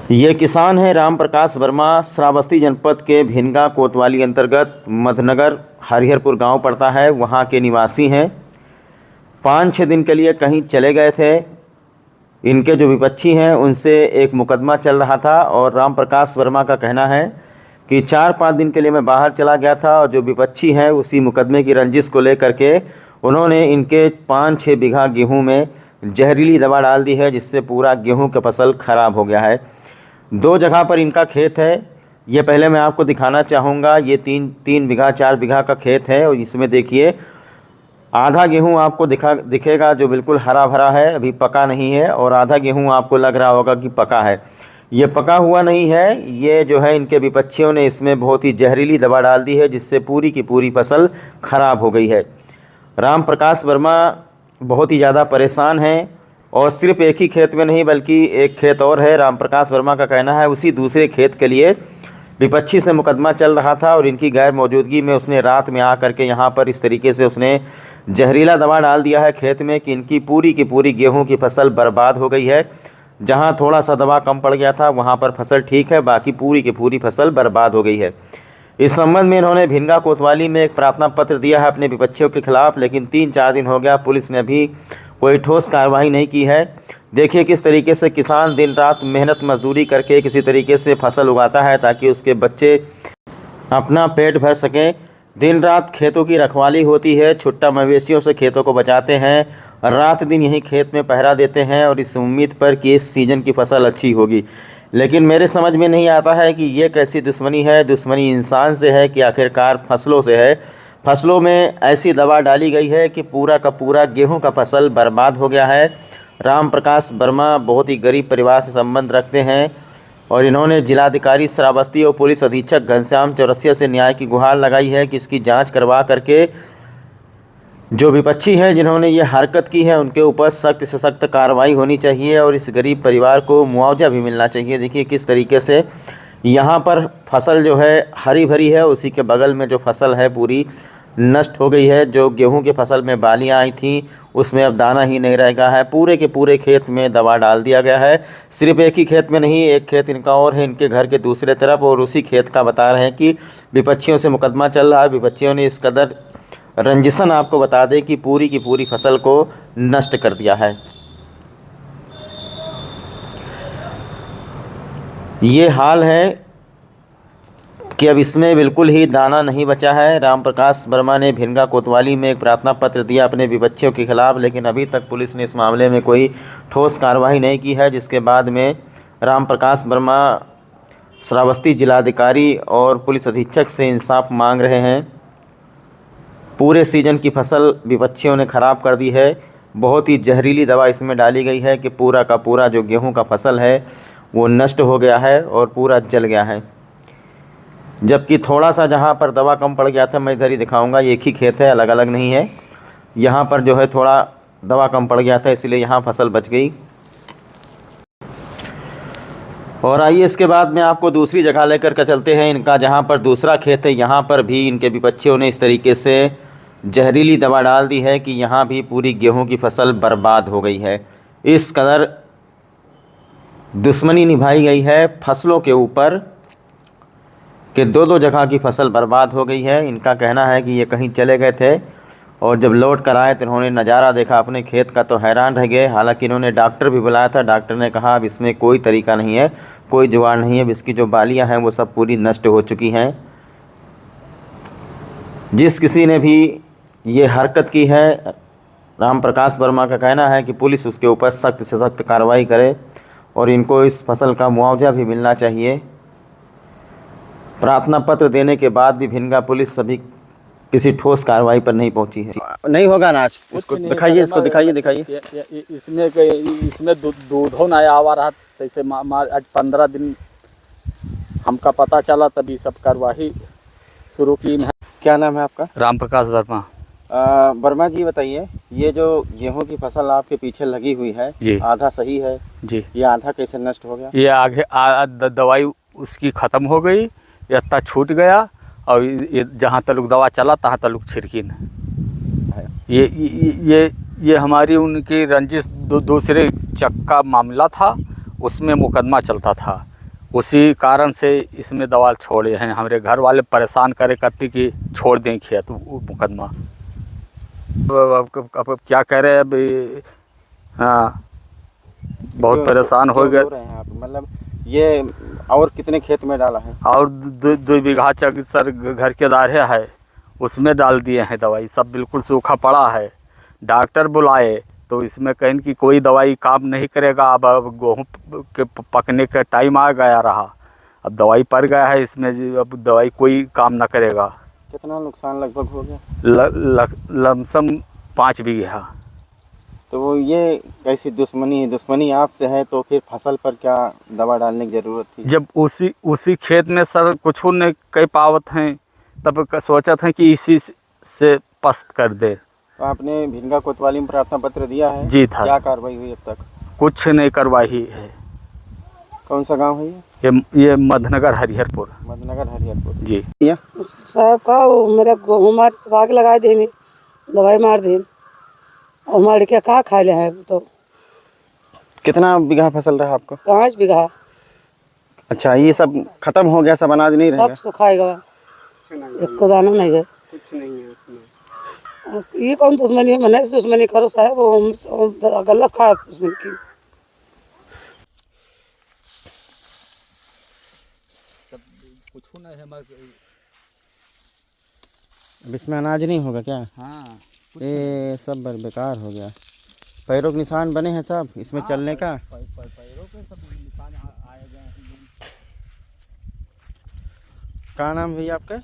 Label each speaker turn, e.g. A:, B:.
A: ये किसान है राम प्रकाश वर्मा। श्रावस्ती जनपद के भिनगा कोतवाली अंतर्गत मधनगर हरिहरपुर गांव पड़ता है, वहां के निवासी हैं। 5-6 दिन के लिए कहीं चले गए थे। इनके जो विपक्षी हैं उनसे एक मुकदमा चल रहा था और राम प्रकाश वर्मा का कहना है कि 4-5 दिन के लिए मैं बाहर चला गया था और जो विपक्षी हैं उसी मुकदमे की रंजिश को लेकर के उन्होंने इनके 5-6 बीघा गेहूं में जहरीली दवा डाल दी है, जिससे पूरा गेहूं का फसल खराब हो गया है। 2 जगह पर इनका खेत है। ये पहले मैं आपको दिखाना चाहूँगा। ये 3 बीघा 4 बीघा का खेत है और इसमें देखिए आधा गेहूं आपको दिखेगा जो बिल्कुल हरा भरा है, अभी पका नहीं है, और आधा गेहूं आपको लग रहा होगा कि पका है। ये पका हुआ नहीं है। ये जो है इनके विपक्षियों ने इसमें बहुत ही जहरीली दवा डाल दी है, जिससे पूरी की पूरी फसल खराब हो गई है। राम प्रकाश वर्मा बहुत ही ज़्यादा परेशान हैं और सिर्फ एक ही खेत में नहीं बल्कि एक खेत और है। राम प्रकाश वर्मा का कहना है उसी दूसरे खेत के लिए विपक्षी से मुकदमा चल रहा था और इनकी गैर मौजूदगी में उसने रात में आकर के यहाँ पर इस तरीके से उसने जहरीला दवा डाल दिया है खेत में कि इनकी पूरी की पूरी गेहूं की फसल बर्बाद हो गई है। जहाँ थोड़ा सा दवा कम पड़ गया था वहाँ पर फसल ठीक है, बाकी पूरी की पूरी फसल बर्बाद हो गई है। इस संबंध में इन्होंने भिनगा कोतवाली में एक प्रार्थना पत्र दिया है अपने विपक्षियों के खिलाफ, लेकिन 3-4 दिन हो गया पुलिस ने अभी कोई ठोस कार्रवाई नहीं की है। देखिए किस तरीके से किसान दिन रात मेहनत मजदूरी करके किसी तरीके से फसल उगाता है ताकि उसके बच्चे अपना पेट भर सकें। दिन रात खेतों की रखवाली होती है, छुट्टा मवेशियों से खेतों को बचाते हैं, रात दिन यहीं खेत में पहरा देते हैं और इस उम्मीद पर कि इस सीज़न की फसल अच्छी होगी। लेकिन मेरे समझ में नहीं आता है कि ये कैसी दुश्मनी है। दुश्मनी इंसान से है कि आखिरकार फसलों से है। फसलों में ऐसी दवा डाली गई है कि पूरा का पूरा गेहूं का फसल बर्बाद हो गया है। राम प्रकाश वर्मा बहुत ही गरीब परिवार से संबंध रखते हैं और इन्होंने जिलाधिकारी श्रावस्ती और पुलिस अधीक्षक घनश्याम चौरसिया से न्याय की गुहार लगाई है कि इसकी जांच करवा करके जो विपक्षी हैं जिन्होंने ये हरकत की है उनके ऊपर सख्त से सख्त कार्रवाई होनी चाहिए और इस गरीब परिवार को मुआवजा भी मिलना चाहिए। देखिए किस तरीके से यहाँ पर फसल जो है हरी भरी है, उसी के बगल में जो फसल है पूरी नष्ट हो गई है। जो गेहूं के फसल में बालियां आई थी उसमें अब दाना ही नहीं रह गया है। पूरे के पूरे खेत में दवा डाल दिया गया है। सिर्फ एक ही खेत में नहीं, एक खेत इनका और है इनके घर के दूसरे तरफ, और उसी खेत का बता रहे हैं कि विपक्षियों से मुकदमा चल रहा है। विपक्षियों ने इस कदर रंजिशन आपको बता दें कि पूरी की पूरी फसल को नष्ट कर दिया है। ये हाल है कि अब इसमें बिल्कुल ही दाना नहीं बचा है। राम प्रकाश वर्मा ने भिनगा कोतवाली में एक प्रार्थना पत्र दिया अपने विपक्षियों के खिलाफ, लेकिन अभी तक पुलिस ने इस मामले में कोई ठोस कार्रवाई नहीं की है, जिसके बाद में राम प्रकाश वर्मा श्रावस्ती जिलाधिकारी और पुलिस अधीक्षक से इंसाफ मांग रहे हैं। पूरे सीजन की फसल विपक्षियों ने ख़राब कर दी है। बहुत ही जहरीली दवा इसमें डाली गई है कि पूरा का पूरा जो गेहूं का फसल है वो नष्ट हो गया है और पूरा जल गया है। जबकि थोड़ा सा जहां पर दवा कम पड़ गया था, मैं इधर ही दिखाऊंगा, ये एक ही खेत है, अलग अलग नहीं है। यहाँ पर जो है थोड़ा दवा कम पड़ गया था इसलिए यहाँ फसल बच गई। और आइए इसके बाद में आपको दूसरी जगह लेकर के चलते हैं इनका, जहाँ पर दूसरा खेत है। यहाँ पर भी इनके विपक्षियों ने इस तरीके से जहरीली दवा डाल दी है कि यहाँ भी पूरी गेहूं की फसल बर्बाद हो गई है। इस कदर दुश्मनी निभाई गई है फसलों के ऊपर कि 2-2 जगह की फसल बर्बाद हो गई है। इनका कहना है कि ये कहीं चले गए थे और जब लौट कर आए तो इन्होंने नज़ारा देखा अपने खेत का तो हैरान रह गए। हालांकि इन्होंने डॉक्टर भी बुलाया था। डॉक्टर ने कहा अब इसमें कोई तरीका नहीं है, कोई जुगाड़ नहीं है, अब इसकी जो बालियां हैं वो सब पूरी नष्ट हो चुकी हैं। जिस किसी ने भी ये हरकत की है, राम प्रकाश वर्मा का कहना है कि पुलिस उसके ऊपर सख्त से सख्त कार्रवाई करे और इनको इस फसल का मुआवजा भी मिलना चाहिए। प्रार्थना पत्र देने के बाद भी भिनगा पुलिस सभी किसी ठोस कार्रवाई पर नहीं पहुंची है। नहीं होगा अनाज, उसको दिखाइए, इसको दिखाइए।
B: इसमें दूधों नया आवा रहा, जैसे आज 15 दिन हमका पता चला तभी सब कार्रवाई शुरू की है।
A: क्या नाम है आपका?
B: राम प्रकाश वर्मा।
A: वर्मा जी बताइए, ये जो गेहूं की फसल आपके पीछे लगी हुई है
B: जी,
A: आधा सही है
B: जी,
A: ये आधा कैसे नष्ट हो गया?
B: ये आगे दवाई उसकी ख़त्म हो गई, ये अत्ता छूट गया और ये जहाँ तलुक दवा चला तहाँ तलुक छिड़की न। ये हमारी उनकी रंजिश दूसरे चक्का मामला था, उसमें मुकदमा चलता था उसी कारण से इसमें दवा छोड़े हैं। हमारे घर वाले परेशान करे करती कि छोड़ दें खेत वो मुकदमा। अब क्या कह रहे हैं अभी। हाँ, बहुत परेशान हो गए।
A: रहे हैं आप, मतलब ये और कितने खेत में डाला है?
B: और 2 बीघा चक सर घर के दारे है, उसमें डाल दिए हैं दवाई। सब बिल्कुल सूखा पड़ा है। डॉक्टर बुलाए तो इसमें कहीं कि कोई दवाई काम नहीं करेगा। अब गेहूँ के पकने का टाइम आ गया रहा, अब दवाई पड़ गया है इसमें, अब दवाई कोई काम ना करेगा।
A: कितना नुकसान लगभग हो गया?
B: लमसम 5 बीघा।
A: तो ये कैसी दुश्मनी है? दुश्मनी आपसे है तो फिर फसल पर क्या दवा डालने की ज़रूरत थी?
B: जब उसी खेत में सर कुछ नहीं कई पावत हैं, तब सोचा था कि इसी से पस्त कर दे।
A: तो आपने भिनगा कोतवाली में प्रार्थना पत्र दिया है?
B: जी था।
A: क्या कार्रवाई हुई अब तक?
B: कुछ नहीं करवाई है।
A: कौन सा गांव है ये?
B: ये मधनगर हरिहरपुर।
A: मधनगर हरिहरपुर
B: जी।
C: साहब का वो मेरा गेहूँ मार भाग लगा दे में दवाई मार दे और मार के कहा खा ले है। तो
A: कितना बीघा फसल रहा आपको?
C: 5 बीघा।
A: अच्छा, ये सब खत्म हो गया? सब अनाज नहीं
C: सब
A: रहेगा?
C: सुखाएगा, एक को दाना नहीं है। कुछ नहीं है उसमें। ये कौन दुश्मनी है? मने से दुश्मनी करो साहब, वो गलत खा दुश्मनी की।
A: अब इसमें अनाज नहीं होगा क्या?
B: हाँ,
A: ये सब बेकार हो गया। पैरों के निशान बने हैं सब इसमें चलने का।
B: पैरों पे सब निशान आए गए हैं।
A: क्या नाम भैया आपका?